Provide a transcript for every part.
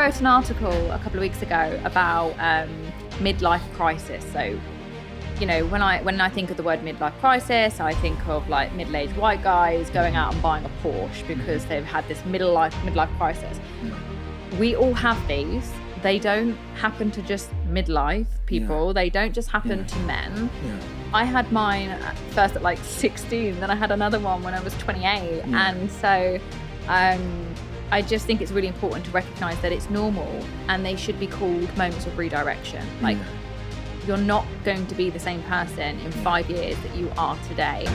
wrote an article a couple of weeks ago about midlife crisis. So, you know, when I think of the word midlife crisis, I think of like middle-aged white guys going out and buying a Porsche because they've had this midlife crisis. We all have these. They don't happen to just midlife people. They don't just happen to men. I had mine first at like 16, then I had another one when I was 28. And so I just think it's really important to recognize that it's normal and they should be called moments of redirection. Like, you're not going to be the same person in 5 years that you are today.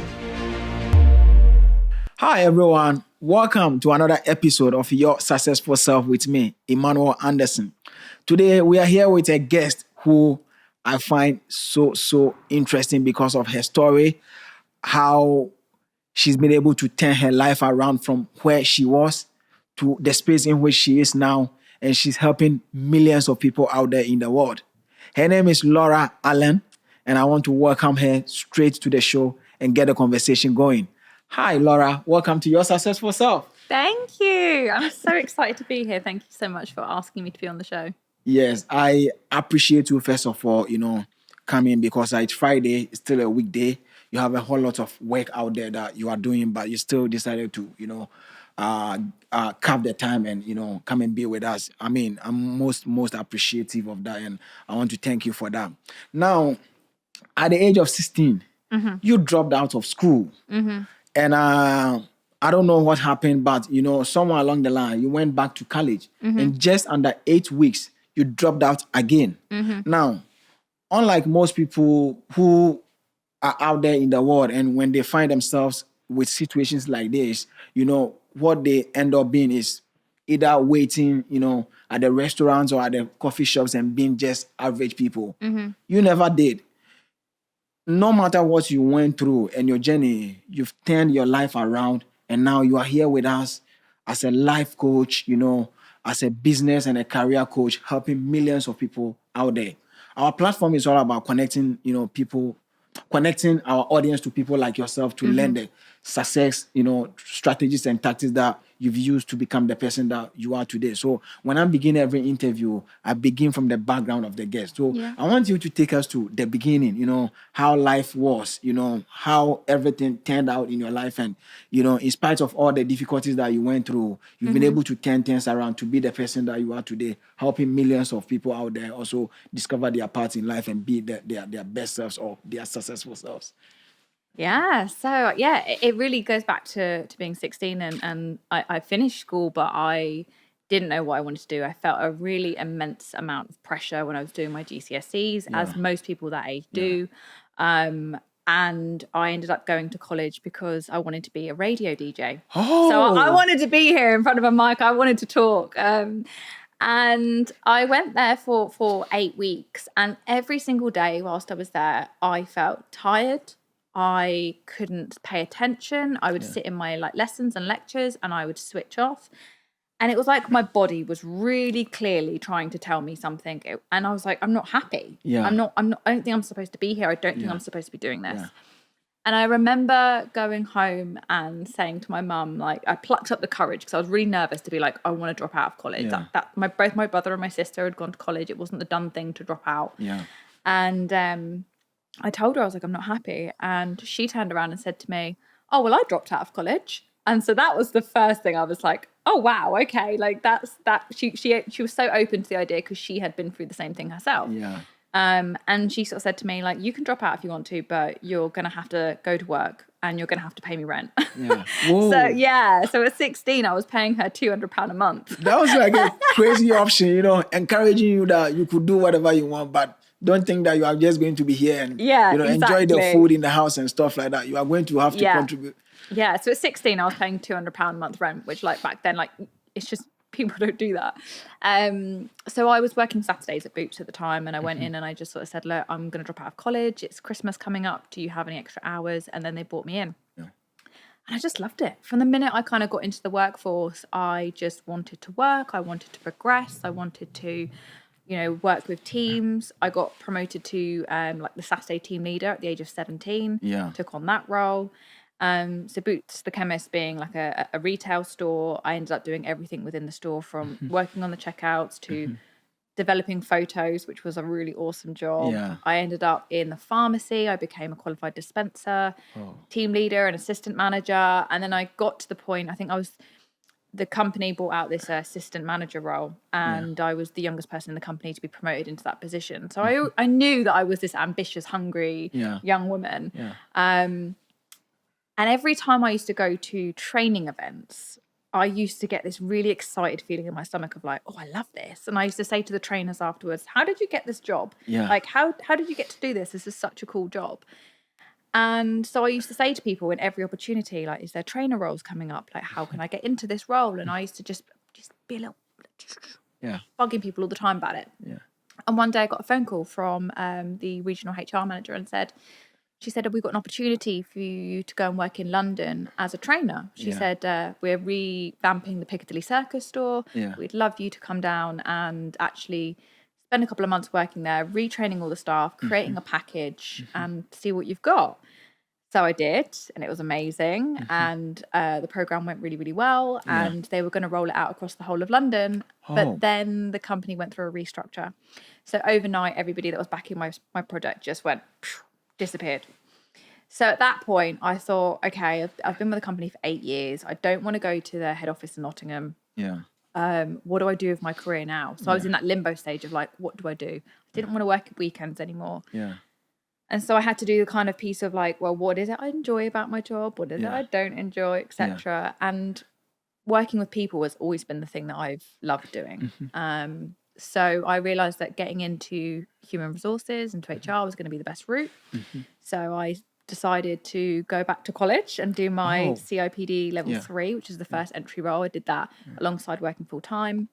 Hi everyone, welcome to another episode of Your Successful Self with me, Emmanuel Anderson. Today we are here with a guest who I find so interesting because of her story, how she's been able to turn her life around from where she was to the space in which she is now, and she's helping millions of people out there in the world. Her name is Laura Allen, and I want to welcome her straight to the show and get the conversation going. Hi, Laura. Welcome to Your Successful Self. Thank you. I'm so excited to be here. Thank you so much for asking me to be on the show. Yes, I appreciate you, first of all, coming because it's Friday, it's still a weekday. You have a whole lot of work out there that you are doing, but you still decided to, carve the time and, come and be with us. I mean, I'm most appreciative of that, and I want to thank you for that. Now, at the age of 16, you dropped out of school. And I don't know what happened, but, somewhere along the line, you went back to college. And just under 8 weeks, you dropped out again. Now, unlike most people who are out there in the world, and when they find themselves with situations like this, what they end up being is either waiting, at the restaurants or at the coffee shops and being just average people. You never did. No matter what you went through and your journey, you've turned your life around, and now you are here with us as a life coach, as a business and a career coach, helping millions of people out there. Our platform is all about connecting, connecting our audience to people like yourself to learn the success, strategies and tactics that you've used to become the person that you are today. So when I begin every interview, I begin from the background of the guest. So I want you to take us to the beginning, how life was, how everything turned out in your life. And, in spite of all the difficulties that you went through, you've been able to turn things around to be the person that you are today, helping millions of people out there also discover their path in life and be their best selves or their successful selves. Yeah, so it really goes back to being 16 and I finished school, but I didn't know what I wanted to do. I felt a really immense amount of pressure when I was doing my GCSEs, as most people that age do. And I ended up going to college because I wanted to be a radio DJ. So I wanted to be here in front of a mic. I wanted to talk. And I went there for 8 weeks, and every single day whilst I was there, I felt tired. I couldn't pay attention. I would sit in my lessons and lectures and I would switch off. And it was like my body was really clearly trying to tell me something. And I was like, I'm not happy. I don't think I'm supposed to be here. I don't think I'm supposed to be doing this. And I remember going home and saying to my mum, I plucked up the courage because I was really nervous to be like, I want to drop out of college. Both my brother and my sister had gone to college. It wasn't the done thing to drop out. And I told her, I was like, I'm not happy. And she turned around and said to me, oh, well, I dropped out of college. And so that was the first thing I was like, oh, wow, okay. That's that. She was so open to the idea because she had been through the same thing herself. And she sort of said to me, you can drop out if you want to, but you're going to have to go to work and you're going to have to pay me rent. So at 16, I was paying her £200 a month. That was like a crazy option, encouraging you that you could do whatever you want, but don't think that you are just going to be here and enjoy the food in the house and stuff like that. You are going to have to contribute. Yeah, so at 16, I was paying £200 a month rent, which back then, it's just, people don't do that. So I was working Saturdays at Boots at the time, and I went in and I just sort of said, look, I'm going to drop out of college. It's Christmas coming up. Do you have any extra hours? And then they brought me in. And I just loved it. From the minute I kind of got into the workforce, I just wanted to work. I wanted to progress. I wanted to work with teams. I got promoted to the Saturday team leader at the age of 17. Took on that role. So Boots the Chemist being like a retail store, I ended up doing everything within the store, from working on the checkouts to developing photos, which was a really awesome job. Yeah. I ended up in the pharmacy. I became a qualified dispenser, team leader and assistant manager. And then I got to the point, I think the company brought out this assistant manager role, and I was the youngest person in the company to be promoted into that position. So I knew that I was this ambitious, hungry young woman. Yeah. And every time I used to go to training events, I used to get this really excited feeling in my stomach of like, oh, I love this. And I used to say to the trainers afterwards, how did you get this job? Yeah. Like, how did you get to do this? This is such a cool job. And so I used to say to people in every opportunity, like, is there trainer roles coming up? Like, how can I get into this role? And I used to just be a little bugging people all the time about it. Yeah. And one day I got a phone call from the regional HR manager and she said, we've got an opportunity for you to go and work in London as a trainer. She said, we're revamping the Piccadilly Circus store. Yeah. We'd love you to come down and actually spend a couple of months working there, retraining all the staff, creating a package and see what you've got. So I did, and it was amazing. And the program went really, really well. And they were going to roll it out across the whole of London. But then the company went through a restructure. So overnight, everybody that was backing my project just went, disappeared. So at that point, I thought, okay, I've been with the company for 8 years. I don't want to go to their head office in Nottingham. Yeah. What do I do with my career now? So I was in that limbo stage of like, what do I do? I didn't want to work at weekends anymore. Yeah. And so I had to do the kind of piece of like, well, what is it I enjoy about my job? What is it I don't enjoy, etc. And working with people has always been the thing that I've loved doing. So I realized that getting into human resources, into HR was going to be the best route. So I decided to go back to college and do my CIPD level 3, which is the first entry role. I did that alongside working full time.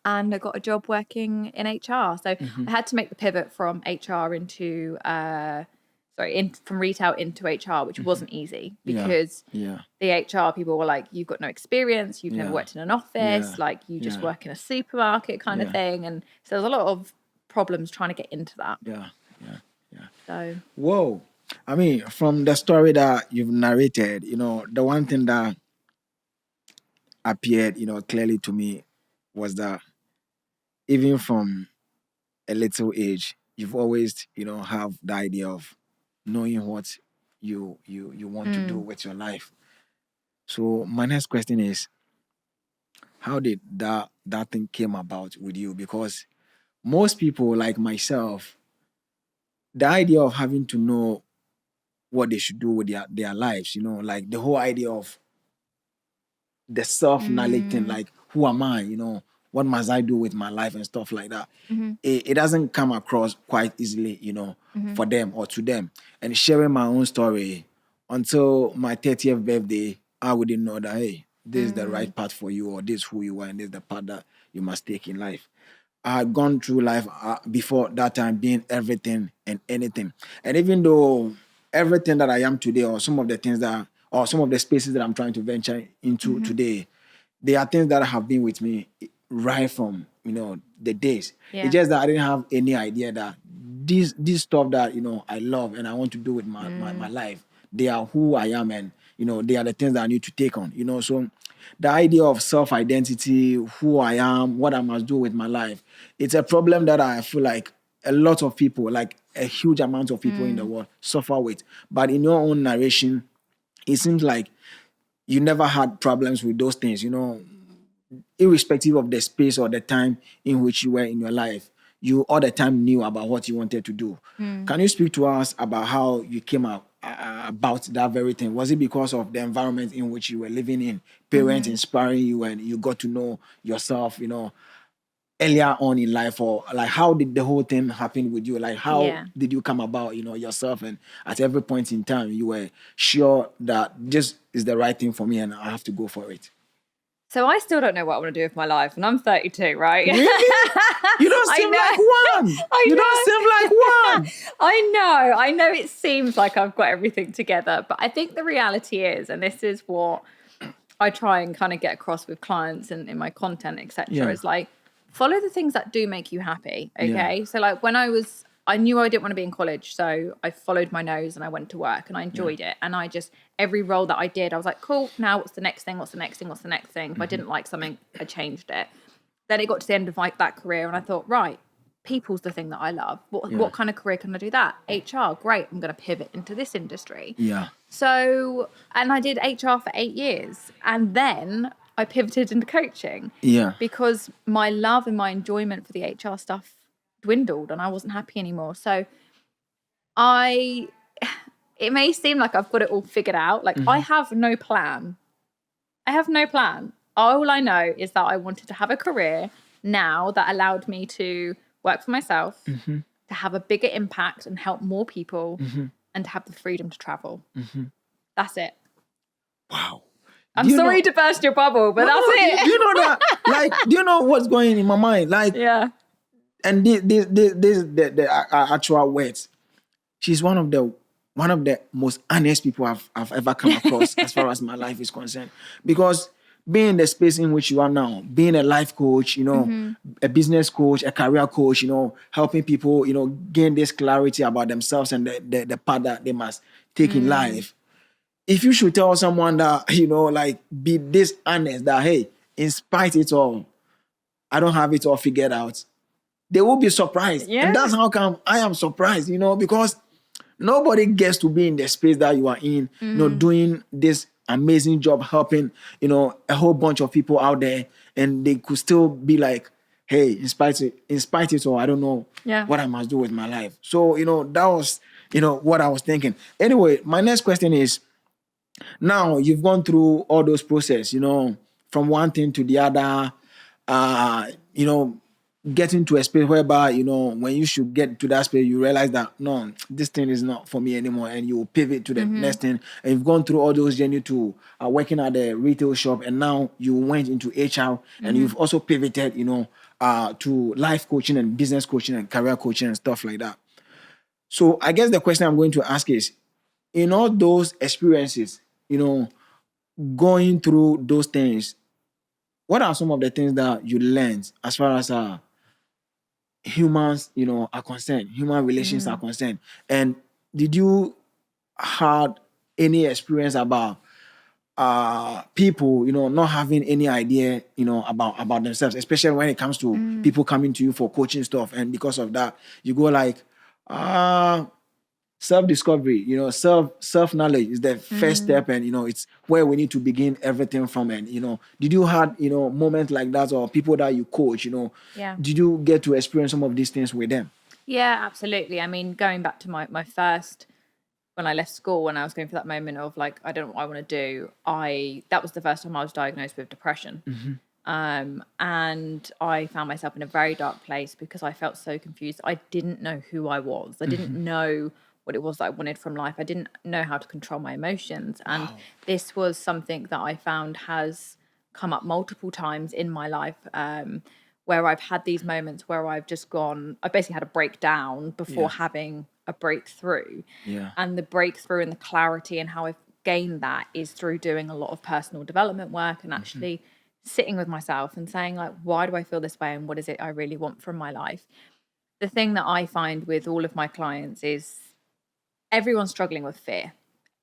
And I got a job working in HR. So I had to make the pivot from HR into, from retail into HR, which wasn't easy because the HR people were like, you've got no experience, you've never worked in an office, like you just work in a supermarket kind of thing. And so there's a lot of problems trying to get into that. Yeah. So. Whoa. I mean, from the story that you've narrated, the one thing that appeared, clearly to me was that even from a little age, you've always, have the idea of knowing what you want to do with your life. So my next question is, how did that thing came about with you? Because most people like myself, the idea of having to know what they should do with their lives, like the whole idea of the self-knowledge thing, like who am I, what must I do with my life and stuff like that. It doesn't come across quite easily, for them or to them. And sharing my own story, until my 30th birthday, I wouldn't know that, hey, this is the right path for you, or this is who you are, and this is the path that you must take in life. I had gone through life before that time being everything and anything. And even though everything that I am today, or some of the things or some of the spaces that I'm trying to venture into today, they are things that have been with me right from, the days. It's just that I didn't have any idea that this stuff that, I love and I want to do with my life, they are who I am, and, they are the things that I need to take on, So the idea of self-identity, who I am, what I must do with my life, it's a problem that I feel like a lot of people, like a huge amount of people in the world, suffer with. But in your own narration, it seems like you never had problems with those things, irrespective of the space or the time in which you were in your life. You all the time knew about what you wanted to do. Can you speak to us about how you came out about that very thing? Was it because of the environment in which you were living in, parents inspiring you, and you got to know yourself, earlier on in life? Or like, how did the whole thing happen with you? Like, how did you come about, yourself, and at every point in time you were sure that this is the right thing for me and I have to go for it? So I still don't know what I want to do with my life, and I'm 32, right? Really? You don't seem like one. You don't seem like one. I know it seems like I've got everything together, but I think the reality is, and this is what I try and kind of get across with clients and in my content, etc., is like, follow the things that do make you happy, okay? So like when I was I knew I didn't want to be in college, so I followed my nose and I went to work and I enjoyed it. And I just, every role that I did, I was like, cool, now what's the next thing? What's the next thing? What's the next thing? If I didn't like something, I changed it. Then it got to the end of that career and I thought, right, people's the thing that I love. What kind of career can I do that? HR, great. I'm going to pivot into this industry. Yeah. So, and I did HR for 8 years. And then I pivoted into coaching. Yeah. Because my love and my enjoyment for the HR stuff dwindled and I wasn't happy anymore. So it may seem like I've got it all figured out. Like I have no plan. All I know is that I wanted to have a career now that allowed me to work for myself, to have a bigger impact and help more people, and to have the freedom to travel. That's it. Wow. I'm sorry to burst your bubble, but that's it. Do you know that? Like, do you know what's going in my mind? Like, yeah. And this the actual words. She's one of the most honest people I've ever come across as far as my life is concerned. Because being in the space in which you are now, being a life coach, a business coach, a career coach, helping people, gain this clarity about themselves and the path that they must take in life. If you should tell someone that, like, be this honest that, hey, in spite of it all, I don't have it all figured out, they will be surprised. Yeah. And that's how come I am surprised, because nobody gets to be in the space that you are in, doing this amazing job, helping, a whole bunch of people out there, and they could still be like, hey, in spite of it all, I don't know what I must do with my life. So, that was, what I was thinking. Anyway, my next question is, now you've gone through all those process, from one thing to the other, getting to a space whereby, when you should get to that space, you realize that, no, this thing is not for me anymore. And you will pivot to the next thing. And you've gone through all those journey to working at the retail shop. And now you went into HR and you've also pivoted, to life coaching and business coaching and career coaching and stuff like that. So I guess the question I'm going to ask is, in all those experiences, going through those things, what are some of the things that you learned as far as humans, are concerned, human relations are concerned? And did you had any experience about people, not having any idea, about themselves, especially when it comes to people coming to you for coaching stuff, and because of that, you go like, self-discovery, self-knowledge is the first step, and it's where we need to begin everything from. And did you had moments like that, or people that you coach, did you get to experience some of these things with them? Yeah, absolutely. I mean, going back to my first, when I left school, when I was going for that moment of like, I don't know what I want to do, that was the first time I was diagnosed with depression. And I found myself in a very dark place because I felt so confused. I didn't know who I was. I didn't know what it was that I wanted from life. I didn't know how to control my emotions. And this was something that I found has come up multiple times in my life, where I've had these moments where I've basically had a breakdown before having a breakthrough. Yeah. And the breakthrough and the clarity and how I've gained that is through doing a lot of personal development work and actually sitting with myself and saying, like, why do I feel this way and what is it I really want from my life? The thing that I find with all of my clients is everyone's struggling with fear.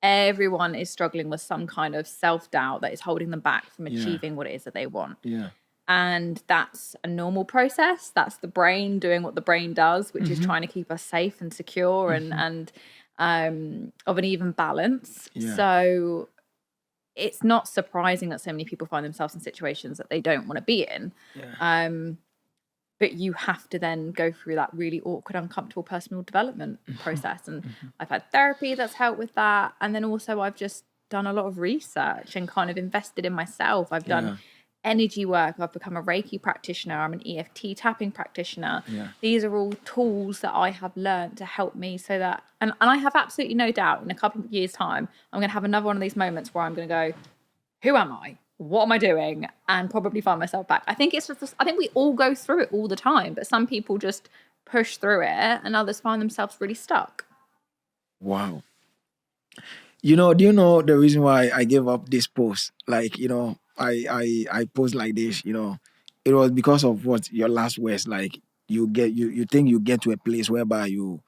Everyone is struggling with some kind of self-doubt that is holding them back from achieving what it is that they want. Yeah. And that's a normal process. That's the brain doing what the brain does, which is trying to keep us safe and secure and of an even balance. Yeah. So it's not surprising that so many people find themselves in situations that they don't want to be in. Yeah. But you have to then go through that really awkward, uncomfortable personal development process. And I've had therapy that's helped with that. And then also I've just done a lot of research and kind of invested in myself. I've done energy work. I've become a Reiki practitioner. I'm an EFT tapping practitioner. Yeah. These are all tools that I have learned to help me so that, and I have absolutely no doubt in a couple of years' time, I'm going to have another one of these moments where I'm going to go, who am I? What am I doing? And probably find myself back. I think it's just, I think we all go through it all the time, but some people just push through it and others find themselves really stuck. Wow. Do you know the reason why I gave up this post? Like, I post like this, it was because of what your last words, like, you think you get to a place whereby you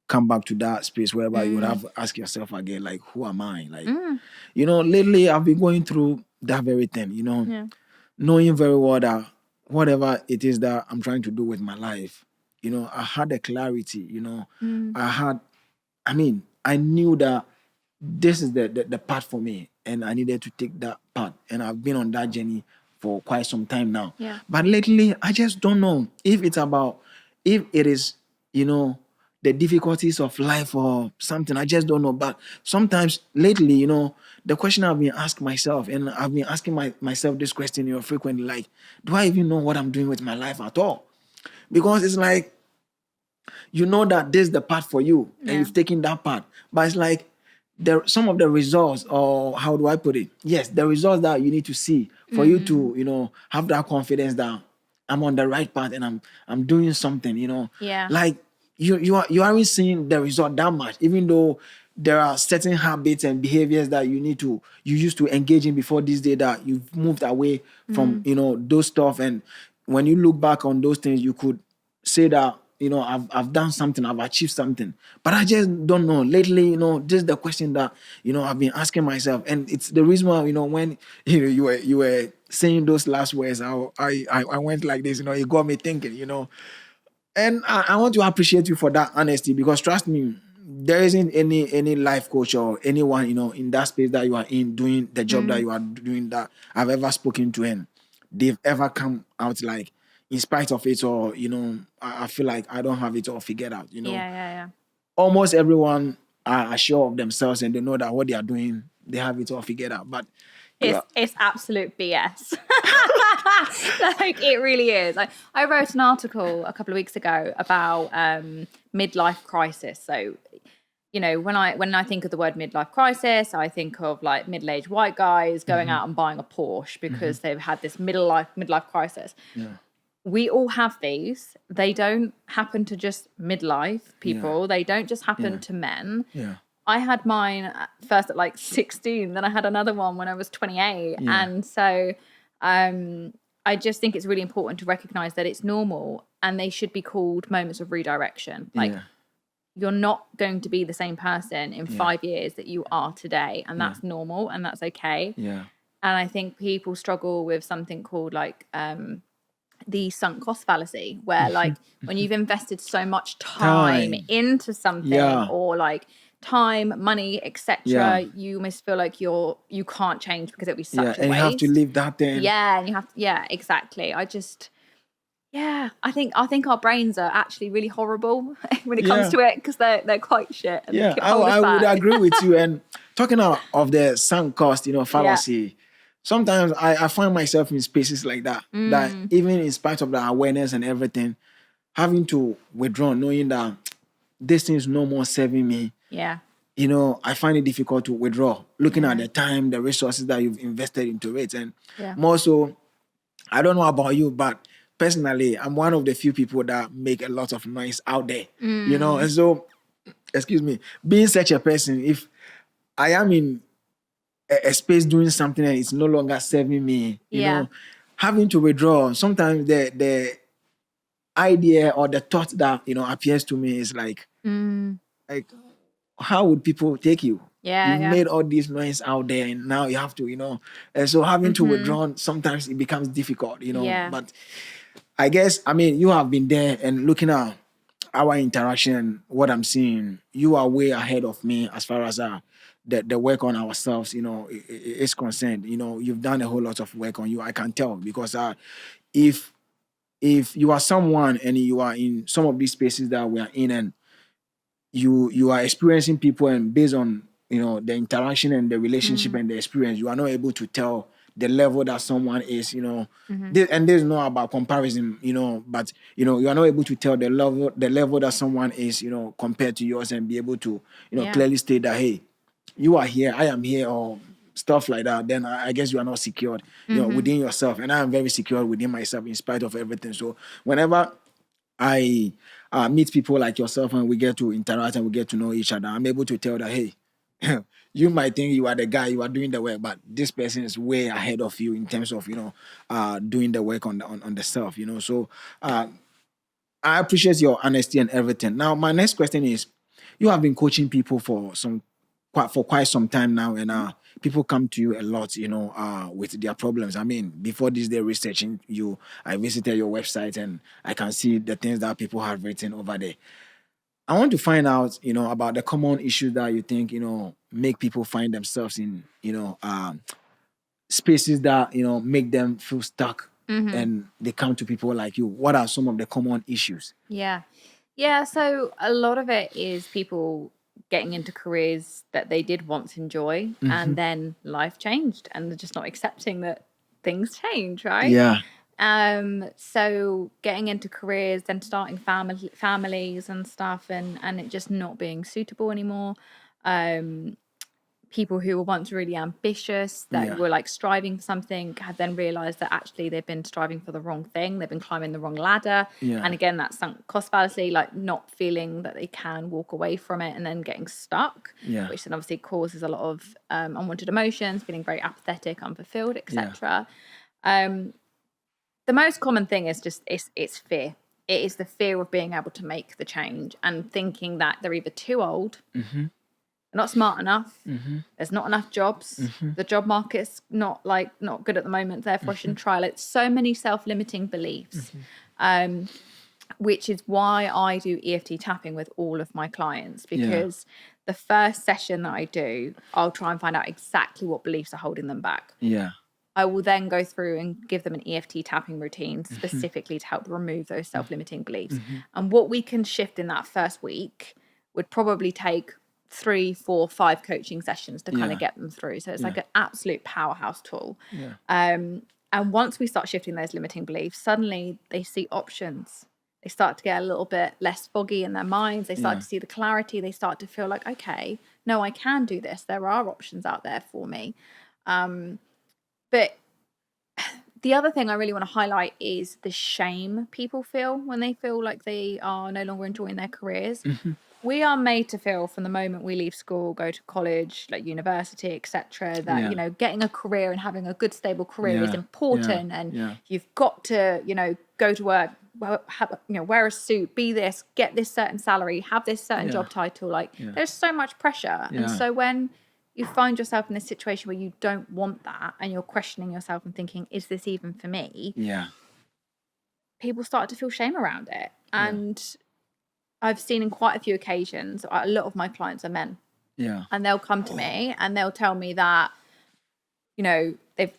come back to that space whereby you would have to ask yourself again, like, who am I? Like, lately I've been going through that very thing, Yeah. knowing very well that whatever it is that I'm trying to do with my life, I had a clarity, I had, I knew that this is the path for me, and I needed to take that path. And I've been on that journey for quite some time now. Yeah. But lately, I just don't know if it is, the difficulties of life or something. I just don't know. But sometimes lately, the question I've been asking myself, and I've been asking myself this question, frequently, like, do I even know what I'm doing with my life at all? Because it's like, you know that this is the path for you, and you've taken that path. But it's like some of the results, or how do I put it? Yes, the results that you need to see for you to, have that confidence that I'm on the right path and I'm doing something, Yeah. Like you aren't seeing the result that much, even though there are certain habits and behaviors that you used to engage in before this day, that you've moved away from, those stuff. And when you look back on those things, you could say that, I've done something, I've achieved something. But I just don't know. Lately, this is the question that, I've been asking myself. And it's the reason why, when you were saying those last words, I went like this, it got me thinking, And I want to appreciate you for that honesty, because trust me, there isn't any life coach or anyone, in that space that you are in, doing the job that you are doing, that I've ever spoken to, and they've ever come out like, in spite of it, or I feel like I don't have it all figured out. Yeah. Almost everyone are sure of themselves, and they know that what they are doing, they have it all figured out. But It's absolute BS. Like, it really is. I wrote an article a couple of weeks ago about midlife crisis. So, when I think of the word midlife crisis, I think of like middle-aged white guys going out and buying a Porsche because they've had this midlife crisis. Yeah. We all have these. They don't happen to just midlife people. Yeah. They don't just happen to men. Yeah. I had mine first at like 16, then I had another one when I was 28. Yeah. And so I just think it's really important to recognize that it's normal, and they should be called moments of redirection. Like, you're not going to be the same person in 5 years that you are today, and that's normal, and that's okay. Yeah. And I think people struggle with something called like the sunk cost fallacy, where like when you've invested so much time into something, or like time, money, etc., you almost feel like you can't change because it'll be such a and waste. you have to leave that thing. And you have to, exactly. I think our brains are actually really horrible when it comes to it, because they're quite shit. And they I would agree with you. And talking of the sunk cost, fallacy, sometimes I find myself in spaces like that, that even in spite of the awareness and everything, having to withdraw, knowing that this thing is no more serving me. Yeah. I find it difficult to withdraw, looking at the time, the resources that you've invested into it. And more so, I don't know about you, but personally, I'm one of the few people that make a lot of noise out there, and so, excuse me, being such a person, if I am in a space doing something and it's no longer serving me, having to withdraw, sometimes the idea or the thought that, appears to me is like, how would people take you? You've made all these noise out there, and now you have to, and so having to withdraw, sometimes it becomes difficult, But I guess, you have been there, and looking at our interaction, what I'm seeing, you are way ahead of me as far as the work on ourselves, is concerned. You've done a whole lot of work on you. I can tell, because if you are someone and you are in some of these spaces that we are in, and you are experiencing people, and based on the interaction and the relationship and the experience, you are not able to tell the level that someone is, and there's no about comparison, but you are not able to tell the level that someone is, compared to yours, and be able to clearly state that, hey, you are here, I am here, or stuff like that. Then I guess you are not secured within yourself, and I am very secure within myself in spite of everything. So whenever I meet people like yourself, and we get to interact and we get to know each other, I'm able to tell that, hey, you might think you are the guy, you are doing the work, but this person is way ahead of you in terms of doing the work on the self. So I appreciate your honesty and everything. Now, my next question is: you have been coaching people for quite some time now, and people come to you a lot, with their problems. I mean, before this day researching you, I visited your website and I can see the things that people have written over there. I want to find out, about the common issues that you think, make people find themselves in, spaces that, make them feel stuck, and they come to people like you. What are some of the common issues? Yeah. Yeah. So a lot of it is people getting into careers that they did once enjoy and then life changed and they're just not accepting that things change, right? Yeah. So getting into careers, then starting families and stuff, and it just not being suitable anymore. People who were once really ambitious, that were like striving for something, have then realized that actually they've been striving for the wrong thing. They've been climbing the wrong ladder. Yeah. And again, that sunk cost fallacy, like not feeling that they can walk away from it and then getting stuck, Yeah. which then obviously causes a lot of unwanted emotions, feeling very apathetic, unfulfilled, etc. The most common thing is just it's fear. It is the fear of being able to make the change and thinking that they're either too old, they're not smart enough, there's not enough jobs, the job market's not good at the moment, therefore I shouldn't try it. So many self-limiting beliefs, which is why I do EFT tapping with all of my clients, because the first session that I do, I'll try and find out exactly what beliefs are holding them back. Yeah. I will then go through and give them an EFT tapping routine specifically to help remove those self-limiting beliefs. And what we can shift in that first week would probably take 3, 4, 5 coaching sessions to kind of get them through. So it's like an absolute powerhouse tool. Yeah. And once we start shifting those limiting beliefs, suddenly they see options. They start to get a little bit less foggy in their minds. They start to see the clarity. They start to feel like, okay, no, I can do this. There are options out there for me. But the other thing I really want to highlight is the shame people feel when they feel like they are no longer enjoying their careers. We are made to feel from the moment we leave school, go to college, like university, etc., that getting a career and having a good stable career is important, and you've got to go to work, wear a suit, be this, get this certain salary, have this certain job title. Like there's so much pressure, and so when you find yourself in this situation where you don't want that and you're questioning yourself and thinking, is this even for me? People start to feel shame around it. And I've seen in quite a few occasions, a lot of my clients are men. And they'll come to me and they'll tell me that, they've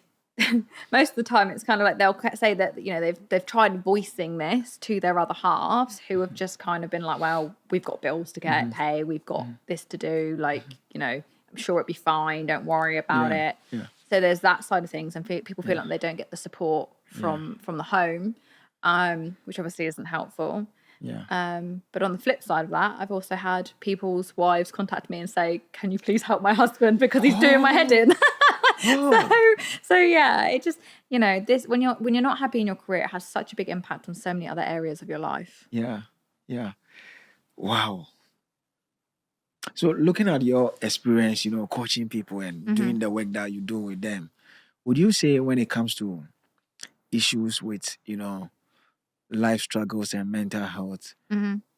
most of the time it's kind of like they'll say that, they've tried voicing this to their other halves who have just kind of been like, well, we've got bills to pay, we've got this to do, like, I'm sure it'll be fine, don't worry about it. So there's that side of things, and people feel like they don't get the support from the home, which obviously isn't helpful. But on the flip side of that, I've also had people's wives contact me and say, can you please help my husband because he's doing my head in. So yeah, it just, this when you're not happy in your career, it has such a big impact on so many other areas of your life. Wow. So looking at your experience, coaching people and doing the work that you do with them, would you say when it comes to issues with, life struggles and mental health,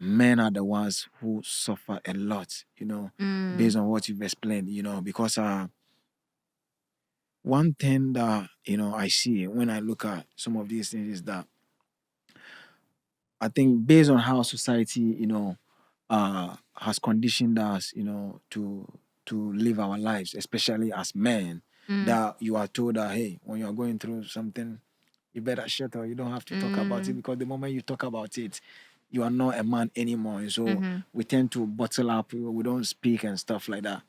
men are the ones who suffer a lot, based on what you've explained, because one thing that, I see when I look at some of these things is that I think based on how society, has conditioned us, to live our lives, especially as men, that you are told that, hey, when you are going through something, you better shut up. You don't have to talk about it, because the moment you talk about it, you are not a man anymore. And so we tend to bottle up, we don't speak and stuff like that.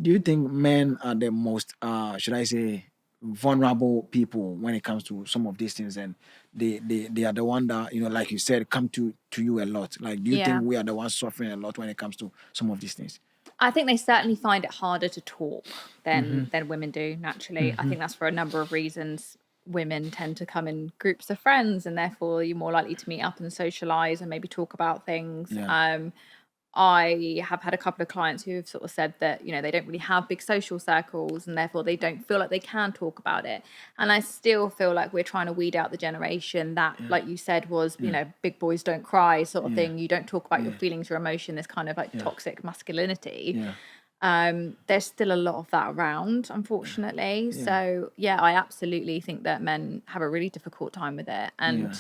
Do you think men are the most, should I say, vulnerable people when it comes to some of these things, and they are the one that, like you said, come to you a lot? Like, do you think we are the ones suffering a lot when it comes to some of these things? I think they certainly find it harder to talk than women do naturally. I think that's for a number of reasons. Women tend to come in groups of friends, and therefore you're more likely to meet up and socialize and maybe talk about things. I have had a couple of clients who have sort of said that, they don't really have big social circles and therefore they don't feel like they can talk about it. And I still feel like we're trying to weed out the generation that, like you said, was, big boys don't cry sort of thing. You don't talk about your feelings, your emotion, this kind of like toxic masculinity. There's still a lot of that around, unfortunately. So, I absolutely think that men have a really difficult time with it. And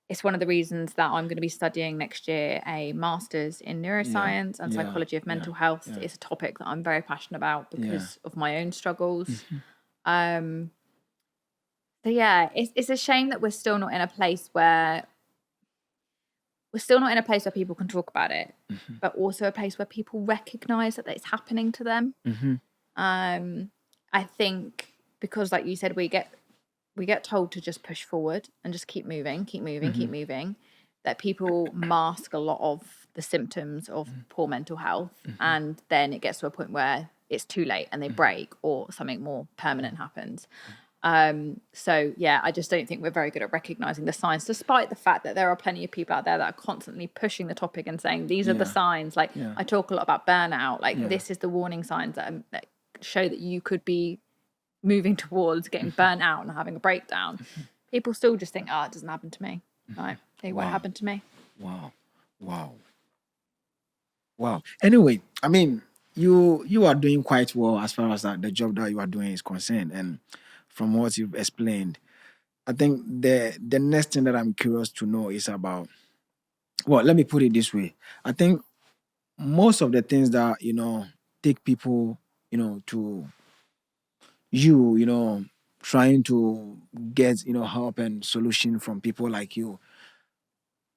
it's one of the reasons that I'm going to be studying next year a master's in neuroscience and psychology of mental health. It's a topic that I'm very passionate about because of my own struggles. So it's a shame that we're still not in a place where people can talk about it, but also a place where people recognize that it's happening to them. I think because, like you said, we get told to just push forward and just keep moving, keep moving, that people mask a lot of the symptoms of poor mental health. And then it gets to a point where it's too late and they break or something more permanent happens. I just don't think we're very good at recognizing the signs, despite the fact that there are plenty of people out there that are constantly pushing the topic and saying, these are the signs. Like I talk a lot about burnout. Like this is the warning signs that show that you could be moving towards getting burnt out and having a breakdown. People still just think, it doesn't happen to me. Right? It won't happen to me. Wow. Anyway, I mean, you are doing quite well as far as the job that you are doing is concerned. And from what you've explained, I think the next thing that I'm curious to know is about, well, let me put it this way. I think most of the things that, take people, to trying to get, help and solution from people like you.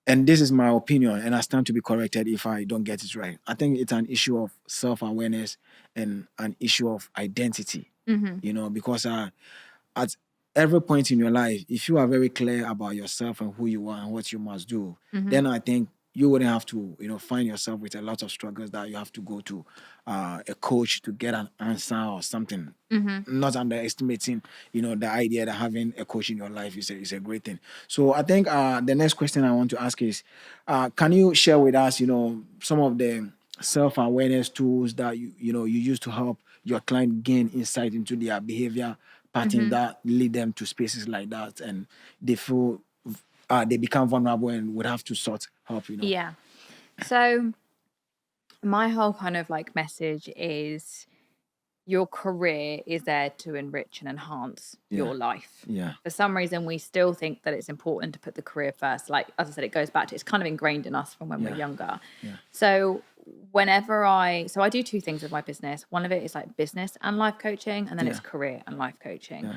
And this is my opinion, and I stand to be corrected if I don't get it right. I think it's an issue of self-awareness and an issue of identity, because at every point in your life, if you are very clear about yourself and who you are and what you must do, then I think you wouldn't have to, find yourself with a lot of struggles that you have to go to a coach to get an answer or something. Not underestimating, the idea that having a coach in your life is a great thing. So I think the next question I want to ask is, can you share with us, some of the self-awareness tools that you use to help your client gain insight into their behavior pattern that lead them to spaces like that, and they feel they become vulnerable and would have to sought help. Yeah. So my whole kind of like message is your career is there to enrich and enhance your life. For some reason, we still think that it's important to put the career first. Like, as I said, it goes back to, it's kind of ingrained in us from when we're younger. So I do two things with my business. One of it is like business and life coaching, and then it's career and life coaching.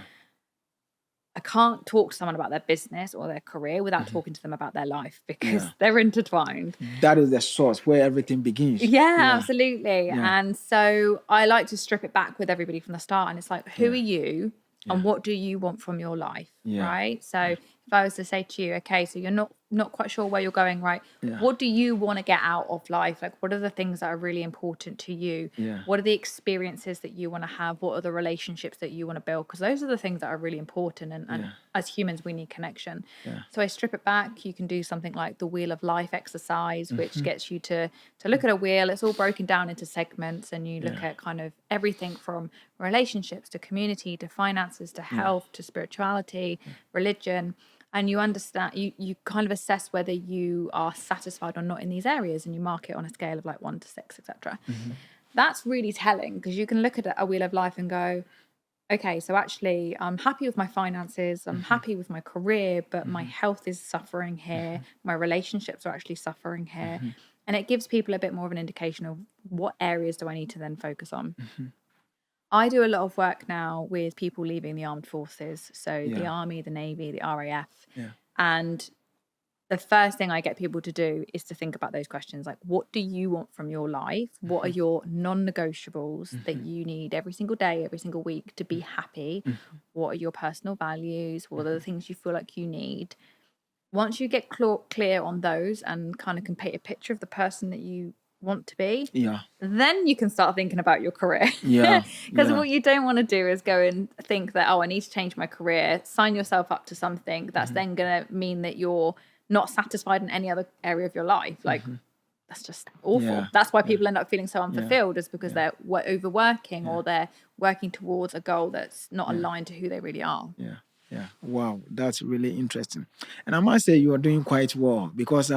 I can't talk to someone about their business or their career without talking to them about their life, because they're intertwined. That is the source where everything begins. Yeah, absolutely. And so I like to strip it back with everybody from the start. And it's like, who are you and what do you want from your life? Right? So if I was to say to you, okay, so you're not quite sure where you're going, right? What do you want to get out of life? Like, what are the things that are really important to you? What are the experiences that you want to have? What are the relationships that you want to build? Because those are the things that are really important. And as humans, we need connection. So I strip it back. You can do something like the Wheel of Life exercise, which gets you to look at a wheel. It's all broken down into segments, and you look at kind of everything from relationships to community to finances to health to spirituality, religion. And you understand, you kind of assess whether you are satisfied or not in these areas, and you mark it on a scale of like 1 to 6, etc. That's really telling, because you can look at a Wheel of Life and go, okay, so actually I'm happy with my finances, I'm happy with my career, but my health is suffering here, my relationships are actually suffering here. And it gives people a bit more of an indication of what areas do I need to then focus on. I do a lot of work now with people leaving the armed forces, so the Army, the Navy, the RAF. And the first thing I get people to do is to think about those questions, like, what do you want from your life? What are your non-negotiables that you need every single day, every single week to be happy? What are your personal values? What are the things you feel like you need? Once you get clear on those and kind of can paint a picture of the person that you want to be, then you can start thinking about your career. Because what you don't want to do is go and think that, I need to change my career, sign yourself up to something that's then going to mean that you're not satisfied in any other area of your life. Like, that's just awful. Yeah. That's why people end up feeling so unfulfilled, is because Yeah. they're overworking or they're working towards a goal that's not aligned to who they really are. Yeah. Yeah. Wow, that's really interesting. And I must say you are doing quite well, because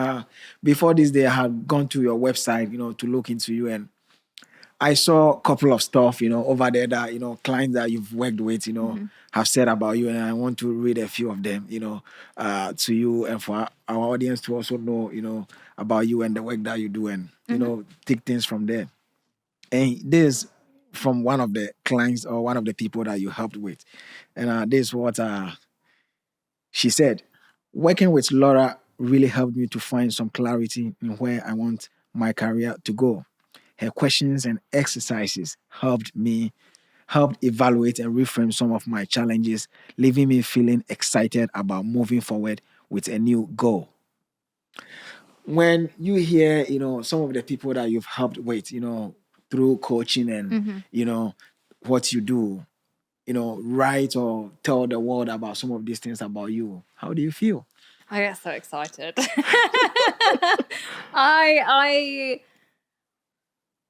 before this day I had gone to your website, to look into you, and I saw a couple of stuff, over there that, clients that you've worked with, have said about you. And I want to read a few of them, to you, and for our audience to also know, about you and the work that you do, and, take things from there. And this from one of the clients or one of the people that you helped with. And this is what she said. Working with Laura really helped me to find some clarity in where I want my career to go. Her questions and exercises helped evaluate and reframe some of my challenges, leaving me feeling excited about moving forward with a new goal. When you hear, some of the people that you've helped with, through coaching and, what you do, write or tell the world about some of these things about you, how do you feel? I get so excited. I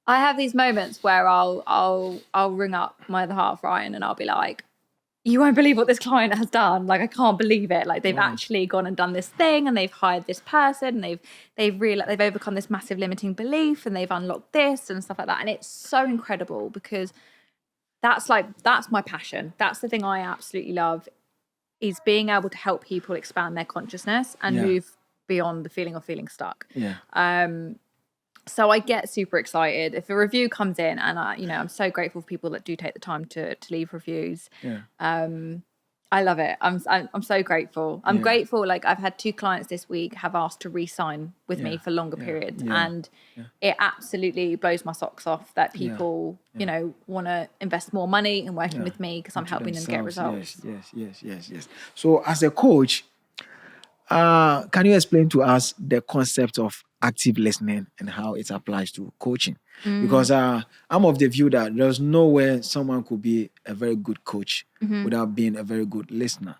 have these moments where I'll ring up my other half, Ryan, and I'll be like, you won't believe what this client has done. Like, I can't believe it. Like, they've actually gone and done this thing, and they've hired this person, and they've overcome this massive limiting belief, and they've unlocked this and stuff like that. And it's so incredible, because that's my passion. That's the thing I absolutely love, is being able to help people expand their consciousness and move beyond the feeling of feeling stuck. So I get super excited if a review comes in, and I'm so grateful for people that do take the time to leave reviews. I love it. I'm so grateful. I'm grateful. Like, I've had 2 clients this week have asked to re-sign with me for longer periods, and it absolutely blows my socks off that people, want to invest more money in working with me, because I'm helping them get results. Yes. So, as a coach, can you explain to us the concept of active listening and how it applies to coaching? Because I'm of the view that there's nowhere someone could be a very good coach without being a very good listener,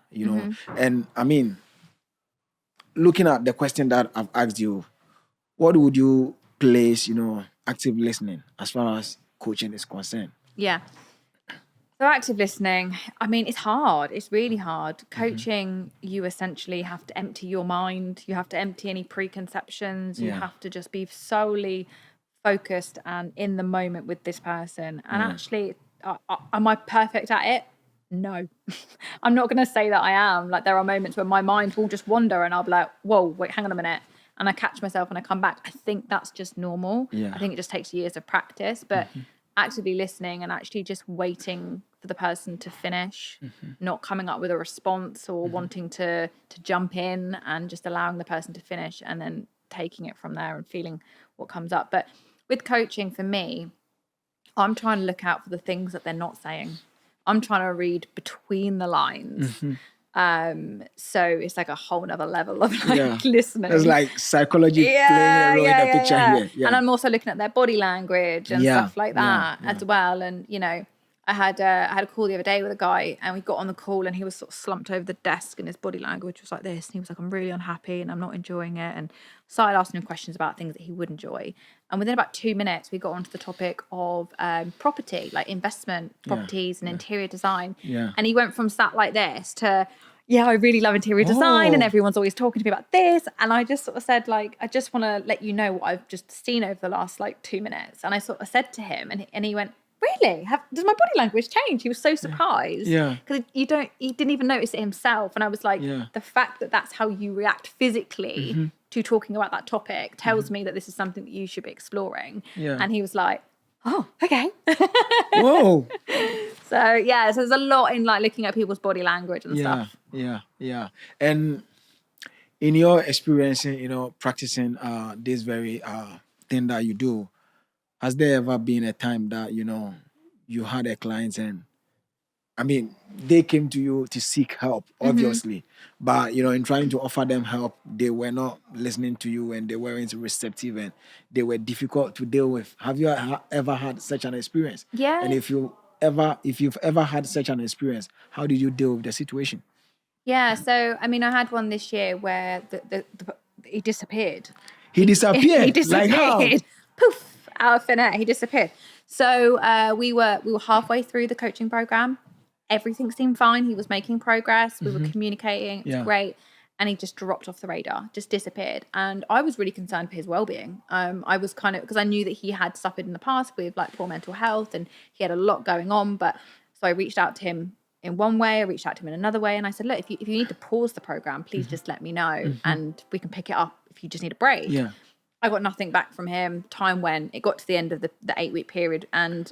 And I mean, looking at the question that I've asked you, what would you place, active listening as far as coaching is concerned? Yeah. So active listening, I mean, it's hard. It's really hard. Coaching, you essentially have to empty your mind. You have to empty any preconceptions. You have to just be solely focused and in the moment with this person. And actually, am I perfect at it? No. I'm not going to say that I am. Like, there are moments where my mind will just wander, and I'll be like, whoa, wait, hang on a minute. And I catch myself and I come back. I think that's just normal. I think it just takes years of practice. But actively listening and actually just waiting for the person to finish, not coming up with a response or wanting to jump in, and just allowing the person to finish and then taking it from there and feeling what comes up. But with coaching, for me, I'm trying to look out for the things that they're not saying. I'm trying to read between the lines. So it's like a whole nother level of listening. There's like psychology playing a role in the picture here. And I'm also looking at their body language and stuff like that as well. And I had a call the other day with a guy, and we got on the call, and he was sort of slumped over the desk, and his body language was like this, and he was like, I'm really unhappy and I'm not enjoying it. And so I asked him questions about things that he would enjoy, and within about 2 minutes we got onto the topic of property, like investment properties and interior design. And he went from sat like this to, I really love interior design, and everyone's always talking to me about this. And I just sort of said, like, I just want to let you know what I've just seen over the last 2 minutes. And I sort of said to him, and he went, really? Does my body language change? He was so surprised. Because he didn't even notice it himself. And I was like, the fact that that's how you react physically to talking about that topic tells me that this is something that you should be exploring. And he was like, oh, okay. Whoa. So there's a lot in looking at people's body language and stuff. Yeah. And in your experience, practicing this very thing that you do, has there ever been a time that, you had a client, and I mean, they came to you to seek help, obviously, but, in trying to offer them help, they were not listening to you, and they weren't receptive, and they were difficult to deal with. Have you ever had such an experience? Yeah. And if you've ever had such an experience, how did you deal with the situation? Yeah. So, I mean, I had one this year where he disappeared. He disappeared. He disappeared. Like how? Poof, out of thin air. He disappeared. So we were halfway through the coaching program. Everything seemed fine. He was making progress. We were communicating. It was great. And he just dropped off the radar, just disappeared. And I was really concerned for his well-being. I was kind of, because I knew that he had suffered in the past with like poor mental health and he had a lot going on. But so I reached out to him in one way, I reached out to him in another way. And I said, look, if you need to pause the program, please just let me know and we can pick it up if you just need a break. Yeah. I got nothing back from him. Time went. It got to the end of the 8-week period. And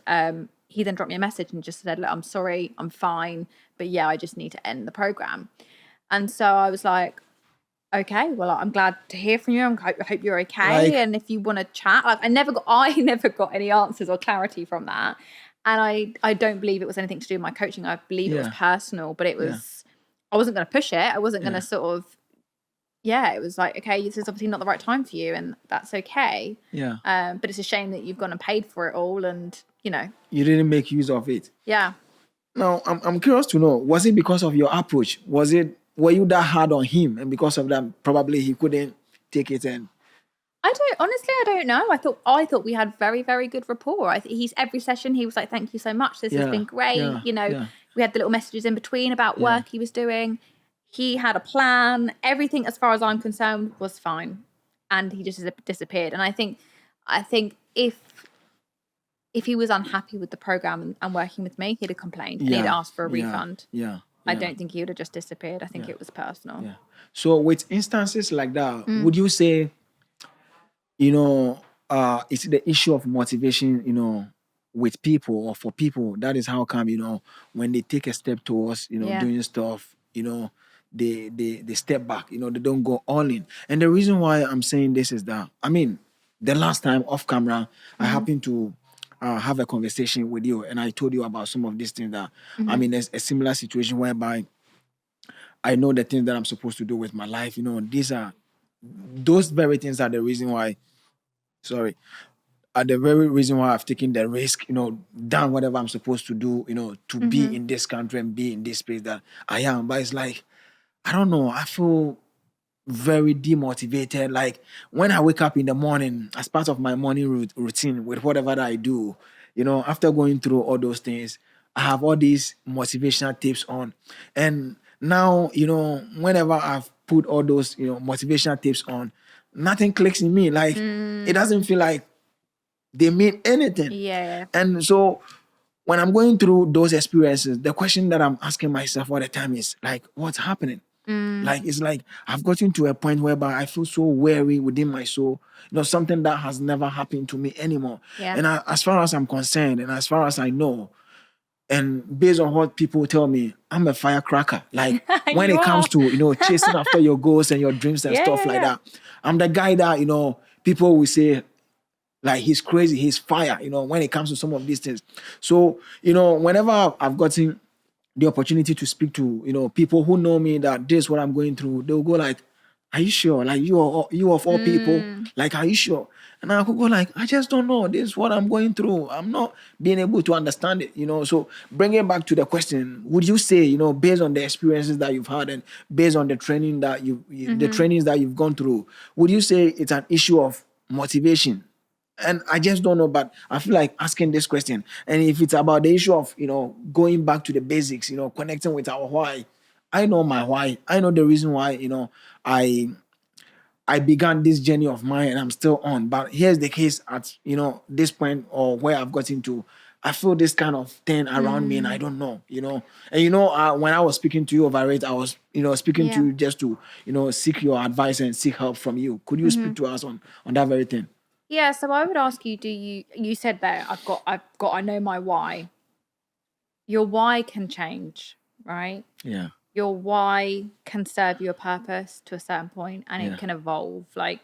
he then dropped me a message and just said, look, I'm sorry, I'm fine. But yeah, I just need to end the program. And so I was like, okay, well, I'm glad to hear from you. I hope you're okay. Like, and if you want to chat, like I never got any answers or clarity from that. And I don't believe it was anything to do with my coaching. I believe it was personal, but it was, I wasn't going to push it. I wasn't going to sort of, it was like, okay, this is obviously not the right time for you and that's okay. Yeah. But it's a shame that you've gone and paid for it all and, you didn't make use of it. Yeah. Now, I'm curious to know, was it because of your approach? Were you that hard on him? And because of that, probably he couldn't take it and... I don't know. I thought we had very, very good rapport. He's every session he was like, thank you so much. This has been great. We had the little messages in between about work he was doing. He had a plan. Everything, as far as I'm concerned, was fine. And he just disappeared. And I think if he was unhappy with the program and working with me, he'd have complained and he'd asked for a refund. I don't think he would have just disappeared. I think it was personal. Yeah. So with instances like that, would you say, it's the issue of motivation, with people or for people? That is how come, when they take a step towards, doing stuff, they step back, they don't go all in. And the reason why I'm saying this is that, the last time off camera, I happened to have a conversation with you and I told you about some of these things that I'm in a similar situation whereby I know the things that I'm supposed to do with my life. Those very things are the reason why, are the very reason why I've taken the risk, done whatever I'm supposed to do, to be in this country and be in this space that I am. But it's like, I don't know, I feel very demotivated. Like when I wake up in the morning, as part of my morning routine with whatever that I do, after going through all those things, I have all these motivational tips on. And now, whenever I've put all those, motivational tips on, nothing clicks in me. Like it doesn't feel like they mean anything. Yeah. And so when I'm going through those experiences, the question that I'm asking myself all the time is like, what's happening? Like, it's like I've gotten to a point whereby I feel so weary within my soul, something that has never happened to me anymore. Yeah. And as far as I'm concerned, and as far as I know, and based on what people tell me, I'm a firecracker. Like when it comes to, chasing after your goals and your dreams and stuff like that, I'm the guy that, people will say, like, he's crazy, he's fire, when it comes to some of these things. So, whenever I've gotten the opportunity to speak to, people who know me that this is what I'm going through, they'll go like, are you sure? Like, you of all people, like, are you sure? And I could go like, I just don't know. This is what I'm going through. I'm not being able to understand it, So bringing it back to the question, would you say, based on the experiences that you've had and based on the training that the trainings that you've gone through, would you say it's an issue of motivation? And I just don't know, but I feel like asking this question. And if it's about the issue of, going back to the basics, connecting with our why, I know my why. I know the reason why, I began this journey of mine and I'm still on. But here's the case at, this point or where I've gotten to, I feel this kind of thing around me and I don't know, And, when I was speaking to you over it, I was, speaking to you just to, seek your advice and seek help from you. Could you speak to us on that very thing? Yeah, so I would ask you, you said there, I know my why. Your why can change, right? Yeah. Your why can serve you a purpose to a certain point and it can evolve. Like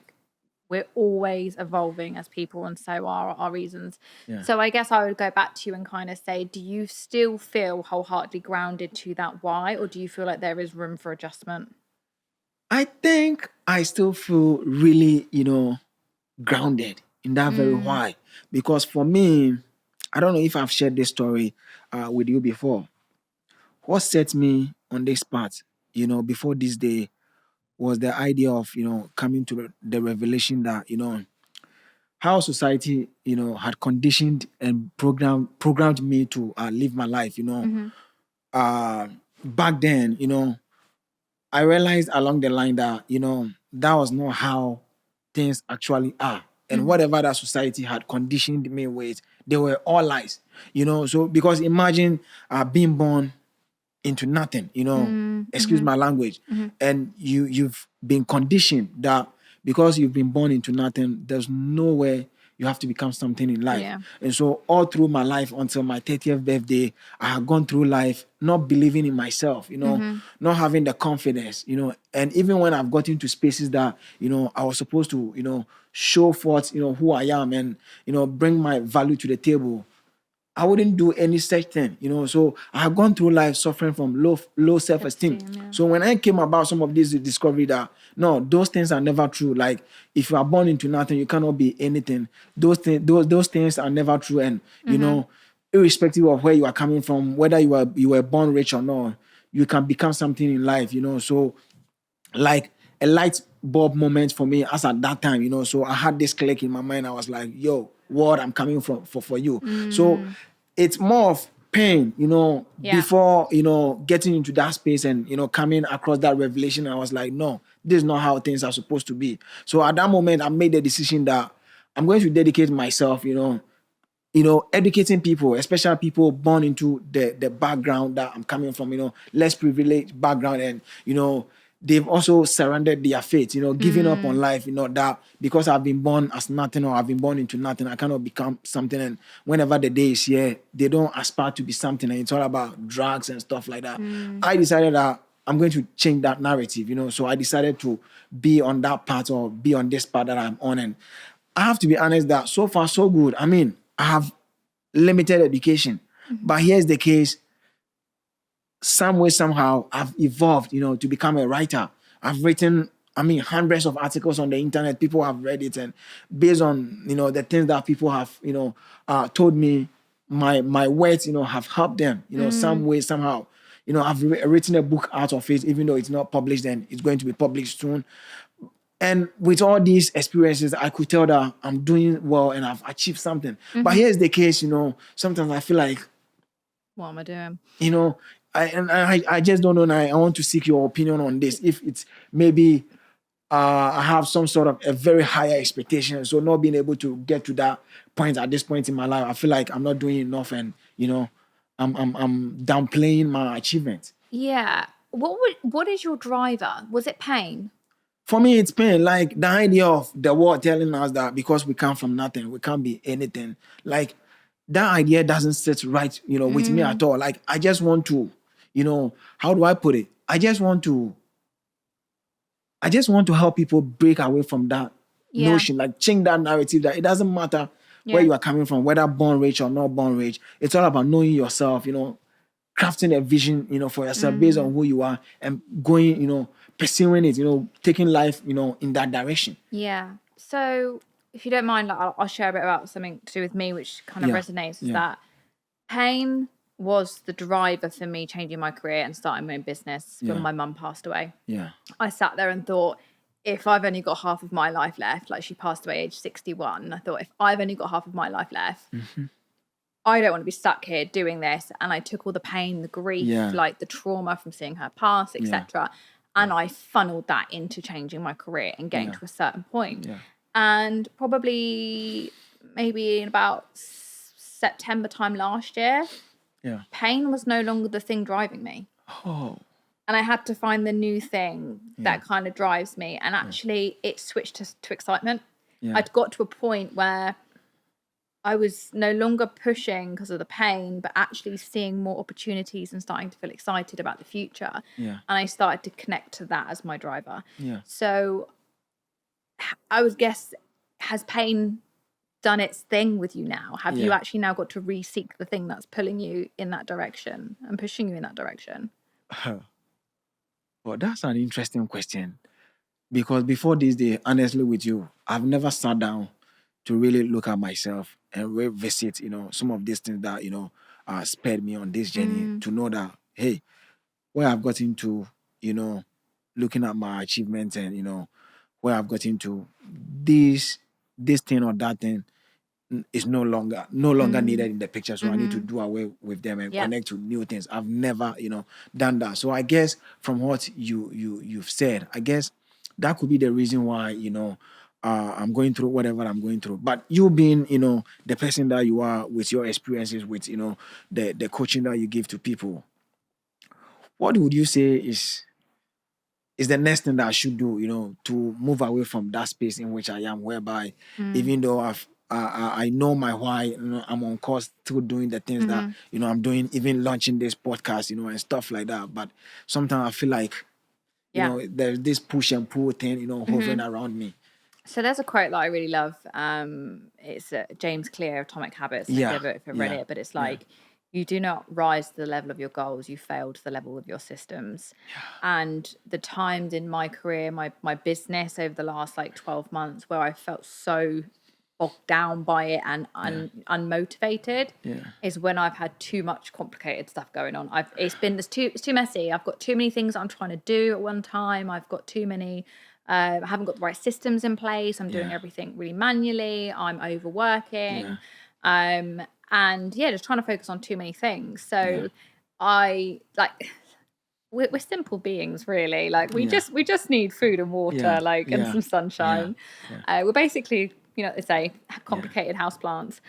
we're always evolving as people and so are our reasons. Yeah. So I guess I would go back to you and kind of say, do you still feel wholeheartedly grounded to that why, or do you feel like there is room for adjustment? I think I still feel really, grounded in that very why. Because for me, I don't know if I've shared this story with you before. What set me on this path, before this day was the idea of, coming to the revelation that, how society, had conditioned and programmed me to live my life, uh, back then, I realized along the line that, that was not how things actually are. And whatever that society had conditioned me with, they were all lies, So, because imagine being born into nothing, excuse my language, and you've been conditioned that because you've been born into nothing, there's nowhere you have to become something in life. Yeah. And so all through my life until my 30th birthday, I had gone through life not believing in myself, not having the confidence, and even when I've gotten to spaces that, I was supposed to, show forth, who I am and, bring my value to the table, I wouldn't do any such thing, So I have gone through life suffering from low self-esteem. Self-esteem, yeah. So when I came about some of this discovery that no, those things are never true. Like if you are born into nothing, you cannot be anything. Those things are never true. And irrespective of where you are coming from, whether you were born rich or not, you can become something in life, So like a light bulb moment for me as at that time, So I had this click in my mind. I was like, yo, what I'm coming from for you. So it's more of pain, Yeah. before, getting into that space and, coming across that revelation. I was like, no, this is not how things are supposed to be. So at that moment, I made the decision that I'm going to dedicate myself, educating people, especially people born into the background that I'm coming from, less privileged background, and they've also surrendered their faith, giving up on life, that because I've been born as nothing or I've been born into nothing, I cannot become something. And whenever the day is here, they don't aspire to be something, and it's all about drugs and stuff like that. I decided that I'm going to change that narrative, So I decided to be on that path or be on this path that I'm on, and I have to be honest that so far so good. I mean, I have limited education, but here's the case. Some way, somehow, I've evolved, to become a writer. I've written, hundreds of articles on the internet. People have read it, and based on, the things that people have, told me, my words, have helped them, some way, somehow. I've written a book out of it, even though it's not published, and it's going to be published soon. And with all these experiences, I could tell that I'm doing well and I've achieved something. But here's the case, sometimes I feel like, What am I doing? I just don't know. And I want to seek your opinion on this. If it's maybe I have some sort of a very higher expectation, so not being able to get to that point at this point in my life, I feel like I'm not doing enough, and I'm downplaying my achievement. Yeah. What is your driver? Was it pain? For me, it's pain. Like the idea of the world telling us that because we come from nothing, we can't be anything. Like that idea doesn't sit right, with me at all. Like I just want to, how do I put it? I just want to help people break away from that notion, like change that narrative that it doesn't matter where you are coming from, whether born rich or not born rich. It's all about knowing yourself, crafting a vision, for yourself based on who you are and going, pursuing it, taking life, in that direction. Yeah. So if you don't mind, like, I'll share a bit about something to do with me, which kind of resonates. Is that pain was the driver for me changing my career and starting my own business when my mum passed away. Yeah. I sat there and thought, if I've only got half of my life left, like she passed away age 61, and I thought, if I've only got half of my life left, I don't want to be stuck here doing this. And I took all the pain, the grief, like the trauma from seeing her pass, etc. And I funneled that into changing my career and getting to a certain point. Yeah. And probably maybe in about September time last year, pain was no longer the thing driving me. Oh. And I had to find the new thing that kind of drives me. And actually it switched to excitement. I'd got to a point where I was no longer pushing because of the pain, but actually seeing more opportunities and starting to feel excited about the future. Yeah. And I started to connect to that as my driver. Yeah. So I would guess, has pain done its thing with you now? Have you actually now got to re-seek the thing that's pulling you in that direction and pushing you in that direction? Well, that's an interesting question. Because before this day, honestly with you, I've never sat down to really look at myself and revisit, some of these things that, spurred me on this journey to know that, hey, where I've gotten to, looking at my achievements and where I've gotten to, this thing or that thing is no longer needed in the picture. So I need to do away with them and Yeah. connect to new things. I've never, done that. So I guess from what you've said, I guess that could be the reason why, I'm going through whatever I'm going through. But you being, the person that you are with your experiences, with, the coaching that you give to people, what would you say is the next thing that I should do, to move away from that space in which I am, whereby even though I know my why, I'm on course still doing the things that I'm doing, even launching this podcast, and stuff like that. But sometimes I feel like, Yeah. there's this push and pull thing, hovering around me. So there's a quote that I really love. It's James Clear, Atomic Habits. And I don't know if I've read it, but it's like, you do not rise to the level of your goals, you fail to the level of your systems. And the times in my career, my business over the last like 12 months where I felt so bogged down by it and unmotivated is when I've had too much complicated stuff going on. It's too messy. I've got too many things I'm trying to do at one time. I've got too many I haven't got the right systems in place. I'm doing everything really manually. I'm overworking. And just trying to focus on too many things. So I like we're simple beings, really. Like we just need food and water, and some sunshine. We're basically, they say, complicated houseplants.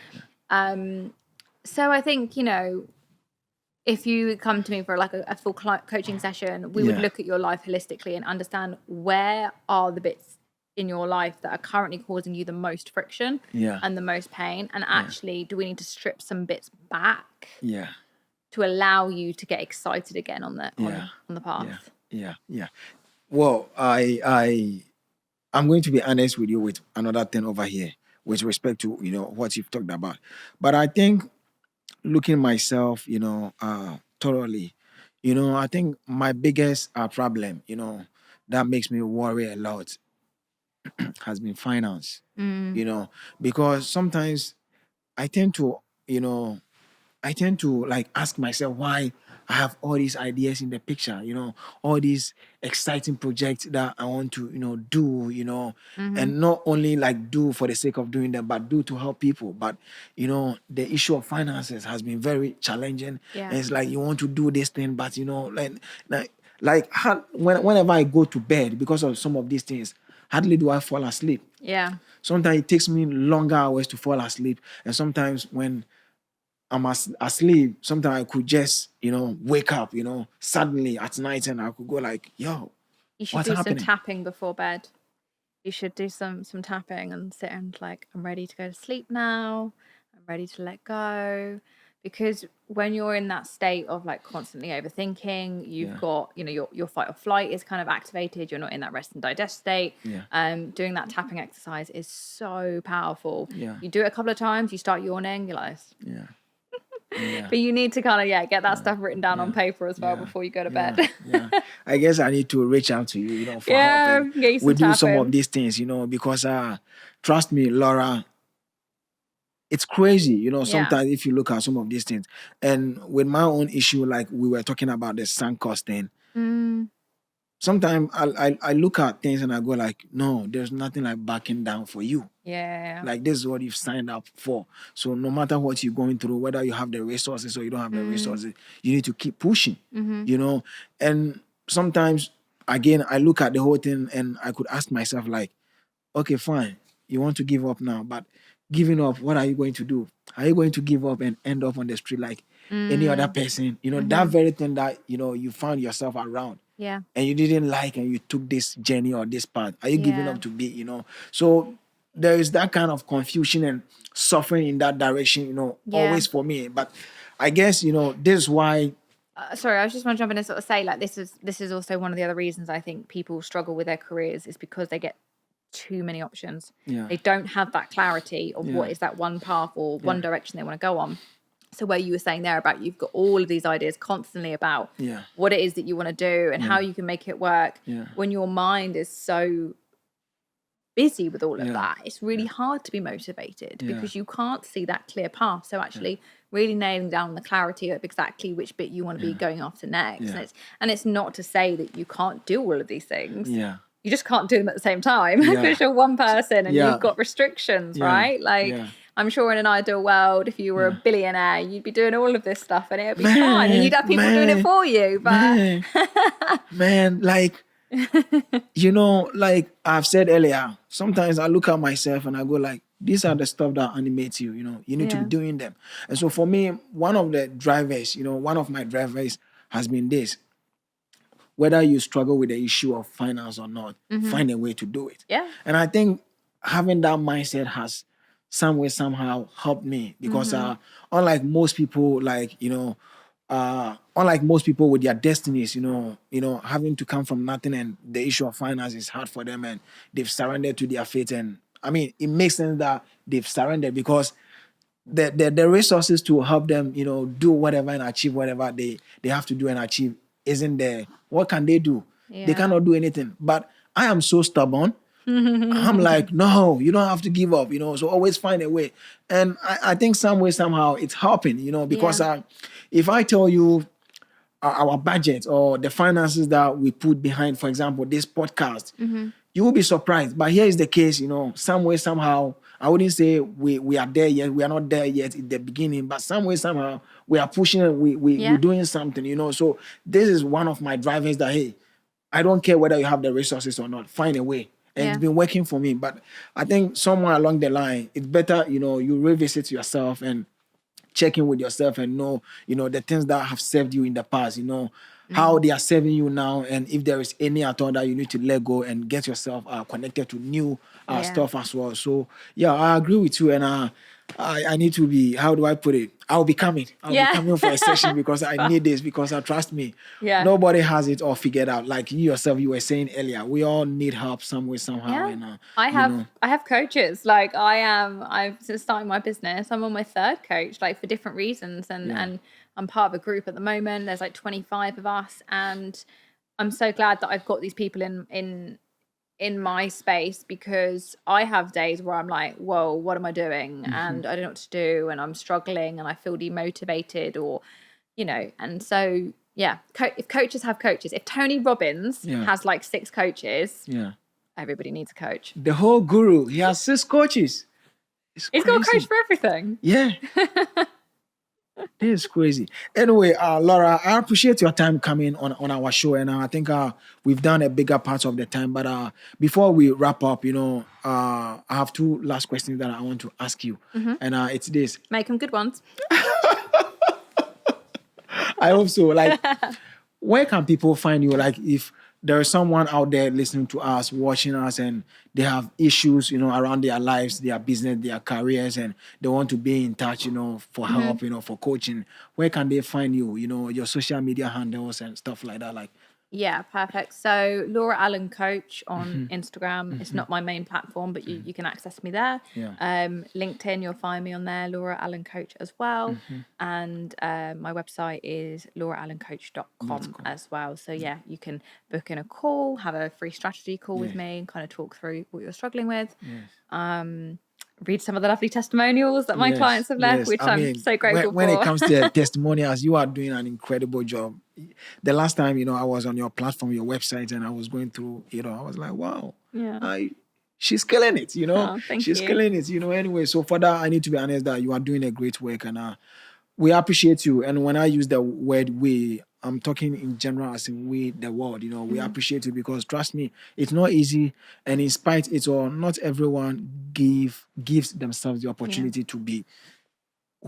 So I think, if you come to me for like a full coaching session, we would look at your life holistically and understand where are the bits in your life that are currently causing you the most friction and the most pain. And actually, do we need to strip some bits back to allow you to get excited again on the path? Well, I'm going to be honest with you with another thing over here with respect to, what you've talked about. But I think looking myself, thoroughly, I think my biggest problem, that makes me worry a lot has been finance, because sometimes I tend to, like ask myself why I have all these ideas in the picture, all these exciting projects that I want to, do, and not only like do for the sake of doing them, but do to help people. But, the issue of finances has been very challenging. Yeah. And it's like you want to do this thing, but, whenever I go to bed because of some of these things, hardly do I fall asleep. Yeah. Sometimes it takes me longer hours to fall asleep. And sometimes when I'm asleep, sometimes I could just, wake up, suddenly at night, and I could go like, yo, You should what's do happening? some tapping before bed. You should do some tapping and sit and like, I'm ready to go to sleep now. I'm ready to let go. Because when you're in that state of like constantly overthinking, you've got, your fight or flight is kind of activated. You're not in that rest and digest state. Doing that tapping exercise is so powerful. You do it a couple of times, you start yawning, you're like, but you need to kind of get that stuff written down on paper as well before you go to bed. I guess I need to reach out to you, for help. And get you some we do some tapping. of these things, because trust me, Laura, it's crazy, sometimes if you look at some of these things. And with my own issue, like we were talking about the sunk cost thing, sometimes I look at things and I go like, no, there's nothing like backing down for you. Like this is what you've signed up for. So no matter what you're going through, whether you have the resources or you don't have the resources, you need to keep pushing, And sometimes, again, I look at the whole thing and I could ask myself like, okay, fine, you want to give up now, but giving up, what are you going to do? Are you going to give up and end up on the street like any other person? That very thing that, you found yourself around. Yeah. And you didn't like and you took this journey or this path. Are you giving up to be, So there is that kind of confusion and suffering in that direction, always for me. But I guess, this is why. Sorry, I just want to jump in and sort of say like this is also one of the other reasons I think people struggle with their careers is because they get too many options. They don't have that clarity of what is that one path or one direction they want to go on. So where you were saying there about you've got all of these ideas constantly about what it is that you want to do and how you can make it work. When your mind is so busy with all of Yeah. that, it's really hard to be motivated Yeah. because you can't see that clear path. So actually really nailing down the clarity of exactly which bit you want to be going after next. Yeah. And it's not to say that you can't do all of these things. Yeah. You just can't do them at the same time Yeah. because you're one person and Yeah. you've got restrictions, Yeah. right? Like, Yeah. I'm sure in an ideal world, if you were a billionaire, you'd be doing all of this stuff and it would be fine. And you'd have people doing it for you. But man, like, you know, like I've said earlier, sometimes I look at myself and I go like, these are the stuff that animates you, you know, you need to be doing them. And so for me, one of my drivers has been this. Whether you struggle with the issue of finance or not, find a way to do it. Yeah. And I think having that mindset has some way, somehow helped me because unlike most people, unlike most people with their destinies, having to come from nothing and the issue of finance is hard for them and they've surrendered to their fate. And I mean, it makes sense that they've surrendered because the resources to help them, do whatever and achieve whatever they have to do and achieve isn't there. What can they do? They cannot do anything. But I am so stubborn. I'm like, no, you don't have to give up, so always find a way. And I think some way, somehow it's helping, because if I tell you our budget or the finances that we put behind, for example, this podcast, you will be surprised. But here is the case, some way, somehow, I wouldn't say we are there yet. We are not there yet in the beginning, but some way, somehow, we are pushing it. We're doing something, So this is one of my drivers that, hey, I don't care whether you have the resources or not. Find a way. And it's been working for me. But I think somewhere along the line, it's better, you revisit yourself and check in with yourself and know, the things that have served you in the past, how they are serving you now. And if there is any at all that you need to let go and get yourself connected to new stuff as well. So, yeah, I agree with you. And I need to be, how do I put it? I'll be coming for a session because I need this, because trust me, nobody has it all figured out. Like you yourself, you were saying earlier, we all need help some way, somehow. Yeah. And, I have coaches. Like since starting my business, I'm on my third coach, like for different reasons. And I'm part of a group at the moment. There's like 25 of us. And I'm so glad that I've got these people in my space, because I have days where I'm like, whoa, what am I doing? And I don't know what to do. And I'm struggling and I feel demotivated or, and so, yeah, if coaches have coaches, if Tony Robbins has like 6 coaches, everybody needs a coach. The whole guru, he has 6 coaches. He's got a coach for everything. Yeah. This is crazy. Anyway, Laura, I appreciate your time coming on our show, and I think we've done a bigger part of the time. But before we wrap up, I have 2 last questions that I want to ask you, and it's this. Make them good ones. I hope so. Like, where can people find you? Like, if there is someone out there listening to us, watching us, and they have issues, around their lives, their business, their careers, and they want to be in touch, for help, for coaching, where can they find you? Your social media handles and stuff like that. Like, yeah, perfect. So Laura Allen Coach on Instagram. It's not my main platform, but you can access me there. Yeah. LinkedIn, you'll find me on there, Laura Allen Coach as well. And my website is lauraallencoach.com as well. So yeah, you can book in a call, have a free strategy call with me and kind of talk through what you're struggling with. Read some of the lovely testimonials that my clients have left, which I'm so grateful when for. When it comes to testimonials, you are doing an incredible job. The last time, I was on your platform, your website, and I was going through, I was like, wow, she's killing it, she's killing it, anyway. So for that, I need to be honest that you are doing a great work, and we appreciate you. And when I use the word we, I'm talking in general as in we, the world, we appreciate you because trust me, it's not easy. And in spite it all, not everyone gives themselves the opportunity to be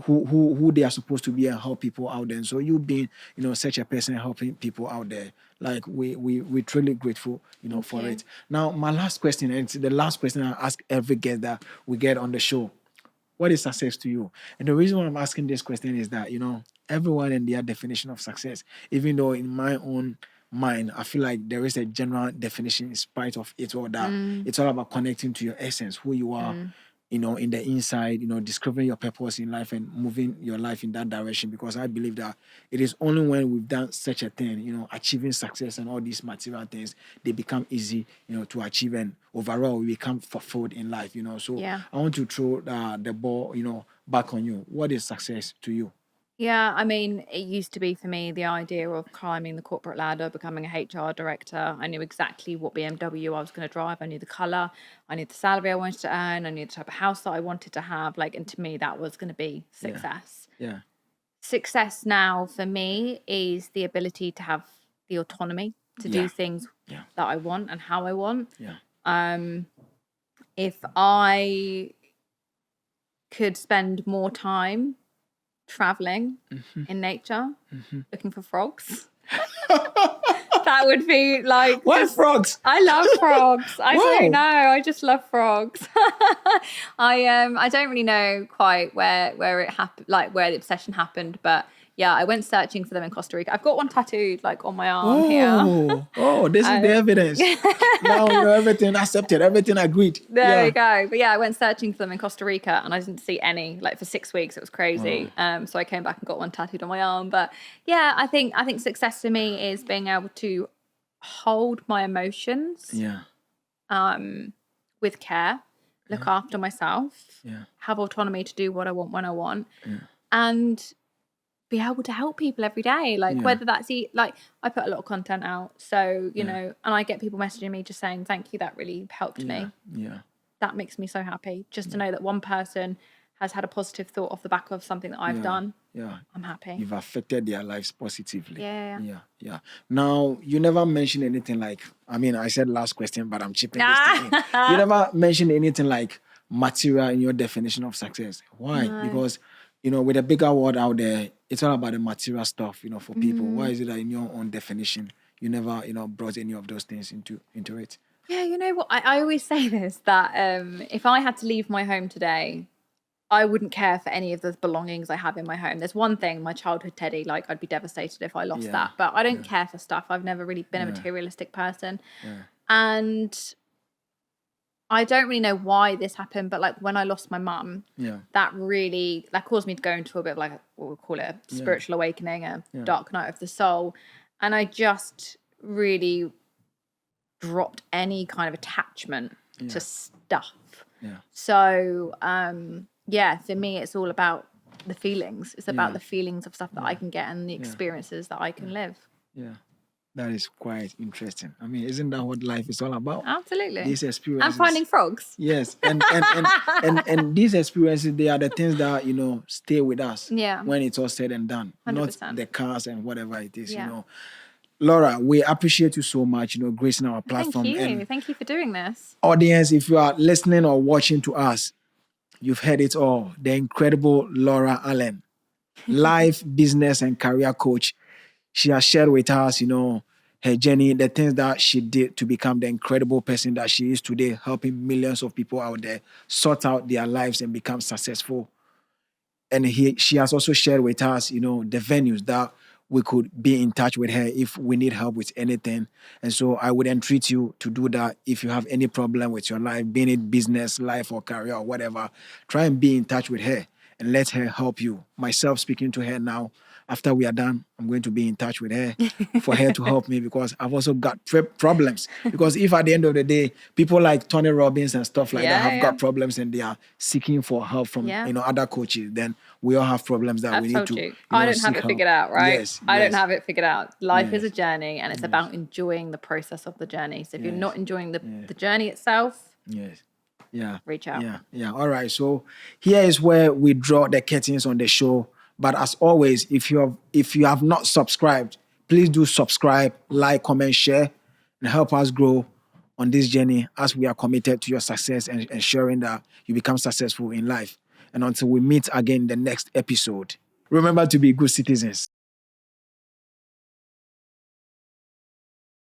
who they are supposed to be and help people out there. And so you being, such a person helping people out there, like we're truly grateful, for it. Now, my last question, and it's the last question I ask every guest that we get on the show. What is success to you? And the reason why I'm asking this question is that, everyone and their definition of success, even though in my own mind, I feel like there is a general definition in spite of it all that it's all about connecting to your essence, who you are, in the inside, discovering your purpose in life and moving your life in that direction. Because I believe that it is only when we've done such a thing, achieving success and all these material things, they become easy, to achieve, and overall we become fulfilled in life. So Yeah. I want to throw the ball, back on you. What is success to you? Yeah, I mean, it used to be for me the idea of climbing the corporate ladder, becoming a HR director. I knew exactly what BMW I was going to drive. I knew the color, I knew the salary I wanted to earn, I knew the type of house that I wanted to have. And to me, that was going to be success. Yeah. Success now for me is the ability to have the autonomy to do things Yeah. that I want and how I want. Yeah. If I could spend more time traveling in nature, looking for frogs, that would be like, Why frogs? I love frogs. I Wow. don't know. I just love frogs. I don't really know quite where it happened, like where the obsession happened, but yeah, I went searching for them in Costa Rica. I've got one tattooed like on my arm here. This is the evidence. Now everything accepted, everything agreed. There we go. But yeah, I went searching for them in Costa Rica and I didn't see any. Like for 6 weeks, it was crazy. So I came back and got one tattooed on my arm. But yeah, I think success for me is being able to hold my emotions with care, look after myself, have autonomy to do what I want when I want, and be able to help people every day. Whether that's I put a lot of content out, so and I get people messaging me just saying thank you, that really helped me. That makes me so happy just to know that one person has had a positive thought off the back of something that I've done. I'm happy. You've affected their lives positively. Yeah. Now, you never mentioned anything I said last question, but I'm chipping this thing in. You never mentioned anything like material in your definition of success. Why? No. Because with a bigger world out there, it's all about the material stuff, for people. Why is it that in your own definition, you never, brought any of those things into it? Yeah, you know what? I always say this, that if I had to leave my home today, I wouldn't care for any of the belongings I have in my home. There's one thing, my childhood teddy, I'd be devastated if I lost that. But I don't care for stuff. I've never really been a materialistic person. And I don't really know why this happened, but when I lost my mum, that really caused me to go into a bit of what we'll call it a spiritual awakening, a dark night of the soul. And I just really dropped any kind of attachment to stuff. So, for me, it's all about the feelings. It's about the feelings of stuff that I can get and the experiences that I can live. Yeah. That is quite interesting. I mean, isn't that what life is all about? Absolutely. These experiences. And finding frogs. Yes. And these experiences, they are the things that, stay with us when it's all said and done. 100%. Not the cars and whatever it is, Laura, we appreciate you so much, gracing our platform. Thank you. And thank you for doing this. audience, if you are listening or watching to us, you've heard it all. The incredible Laura Allen, life, business, and career coach. She has shared with us, her journey, the things that she did to become the incredible person that she is today, helping millions of people out there sort out their lives and become successful. And she has also shared with us, the venues that we could be in touch with her if we need help with anything. And so I would entreat you to do that. If you have any problem with your life, being it business, life, or career, or whatever, try and be in touch with her and let her help you. Myself speaking to her now, after we are done, I'm going to be in touch with her for her to help me, because I've also got problems. Because if at the end of the day, people like Tony Robbins and stuff like that have got problems and they are seeking for help from other coaches, then we all have problems that we need to. I don't have it figured out, right? Yes, I don't have it figured out. Life is a journey, and it's about enjoying the process of the journey. So if you're not enjoying the journey itself, reach out. Yeah. All right. So here is where we draw the curtains on the show. But as always, if you have not subscribed, please do subscribe, like, comment, share, and help us grow on this journey as we are committed to your success and ensuring that you become successful in life. And until we meet again in the next episode, remember to be good citizens.